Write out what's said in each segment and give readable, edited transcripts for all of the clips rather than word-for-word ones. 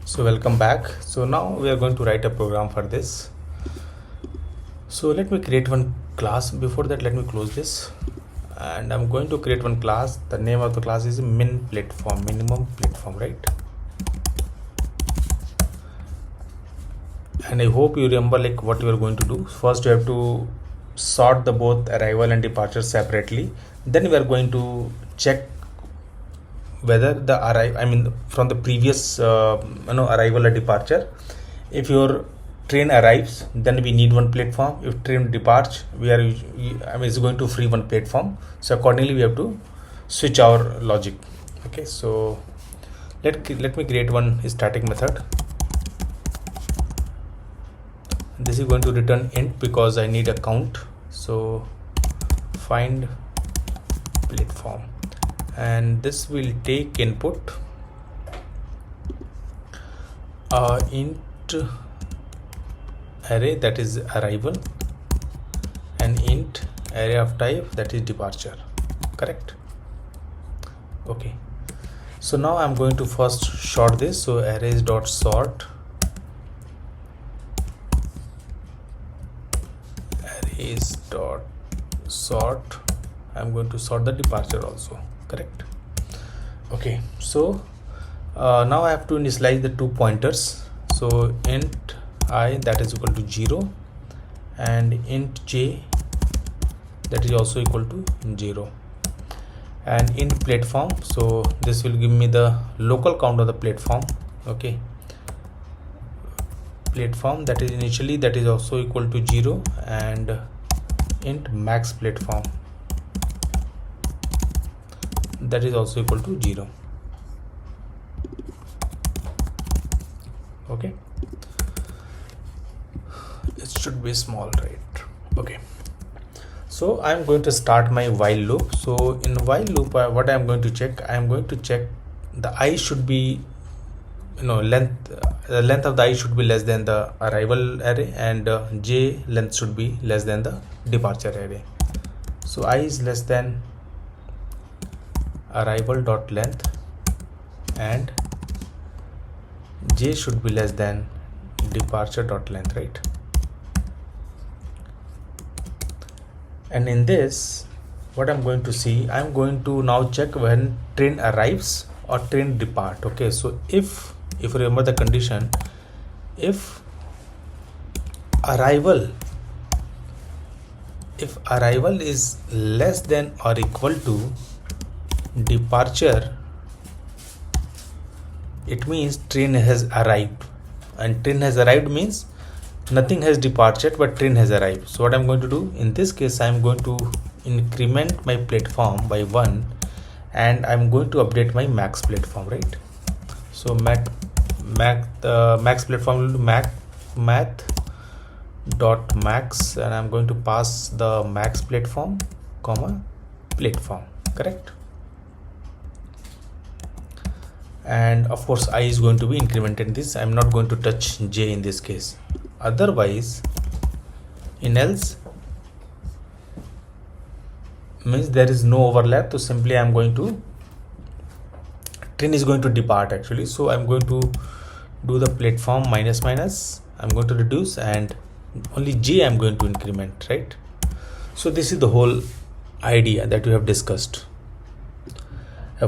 So welcome back. So now we are going to write a program for this. So let me create one class. Before that, let me close this, and I'm going to create one class. The name of the class is min platform, minimum platform, right? And I hope you remember like what you are going to do. First you have to sort the both arrival and departure separately. Then we are going to check whether the from the previous arrival or departure, if your train arrives, then we need one platform. If train departs, it's going to free one platform. So accordingly we have to switch our logic. Okay, so let me create one static method. This is going to return int because I need a count. So find platform, and this will take input int array, that is arrival, and int array of type, that is departure. Correct? Okay, so now I'm going to first sort this. So arrays dot sort I'm going to sort the departure also. Correct? Okay, so now I have to initialize the two pointers. So int I, that is equal to 0, and int j, that is also equal to 0, and int platform, so this will give me the local count of the platform. Okay, platform, that is initially, that is also equal to 0, and int max platform, that is also equal to 0. Okay, it should be small, right? Okay, so I'm going to start my while loop. So in while loop, what I'm going to check, I'm going to check the I should be, length, the length of the I should be less than the arrival array, and j length should be less than the departure array. So I is less than arrival dot length, and j should be less than departure dot length, right? And in this, what I'm going to see, I'm going to now check when train arrives or train depart. Okay, so if you remember the condition, if arrival is less than or equal to departure, it means train has arrived, and train has arrived means nothing has departed but train has arrived. So what I'm going to do in this case, I'm going to increment my platform by 1, and I'm going to update my max platform, right? So max platform will do math dot max, and I'm going to pass the max platform comma platform. Correct? And of course I is going to be incremented in this. I'm not going to touch j in this case. Otherwise, in else means there is no overlap. So simply I'm going to, train is going to depart actually. So I'm going to do the platform minus minus, I'm going to reduce, and only j I'm going to increment, right? So this is the whole idea that we have discussed.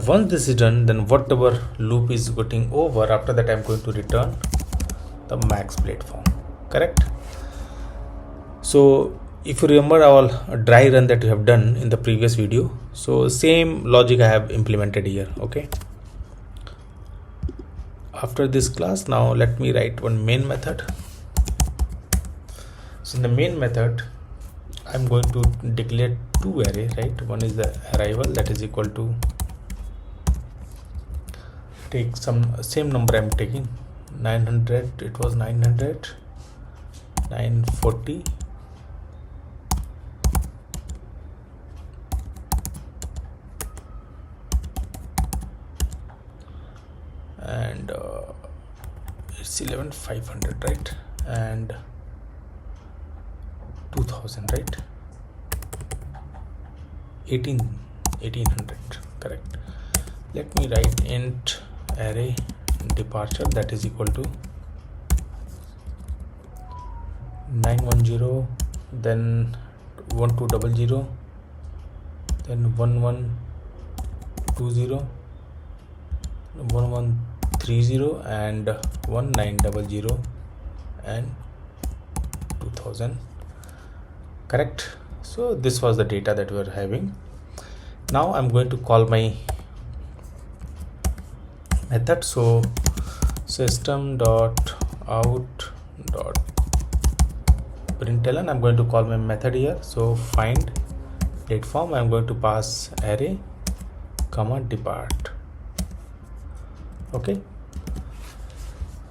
Once this is done, then whatever loop is getting over, after that I'm going to return the max platform. Correct? So if you remember our dry run that we have done in the previous video, so same logic I have implemented here. Okay, after this class, now let me write one main method. So in the main method, I'm going to declare two array, right? One is the arrival, that is equal to, take some same number I'm taking, 900, it was 900, 940, and it's 11,500, right? And 2000, right? 1800, correct? Let me write int array departure, that is equal to 910, then 1200, then 1120, 1130, and 1900 and 2000. Correct. So this was the data that we are having. Now I'm going to call my method. So system.out.println, I'm going to call my method here. So find platform, I'm going to pass array comma depart. Okay,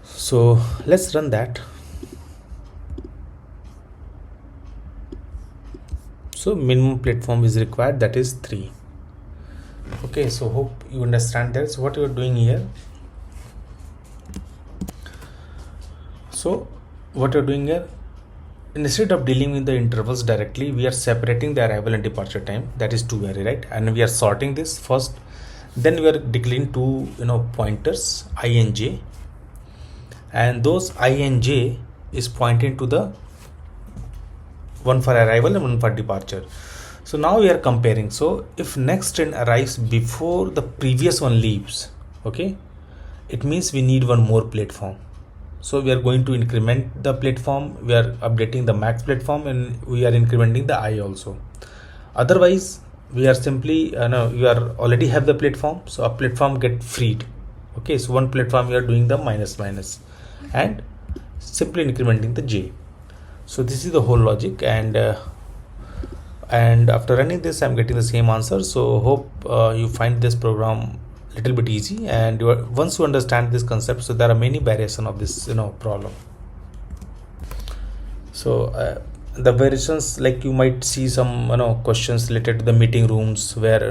so let's run that. So minimum platform is required, that is 3. Okay, so hope you understand that. So what you are doing here, instead of dealing with the intervals directly, we are separating the arrival and departure time, that is 2 array, right? And we are sorting this first, then we are declaring 2 pointers I and j, and those I and j is pointing to the one for arrival and one for departure. So now we are comparing. So if next train arrives before the previous one leaves, okay, it means we need one more platform. So we are going to increment the platform, we are updating the max platform, and we are incrementing the I also. Otherwise we are simply you are already have the platform, so a platform get freed. Okay, so one platform we are doing the minus and simply incrementing the j. So this is the whole logic, and after running this I'm getting the same answer. So hope you find this program little bit easy, and once you understand this concept, so there are many variations of this problem. So the variations, like you might see some questions related to the meeting rooms, where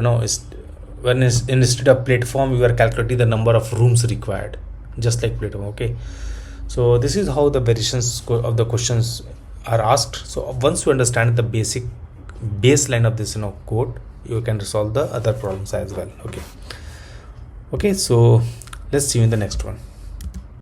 instead of platform you are calculating the number of rooms required, just like platform. Okay, so this is how the variations of the questions are asked. So once you understand the basic baseline of this code, you can resolve the other problems as well. Okay, so let's see you in the next one.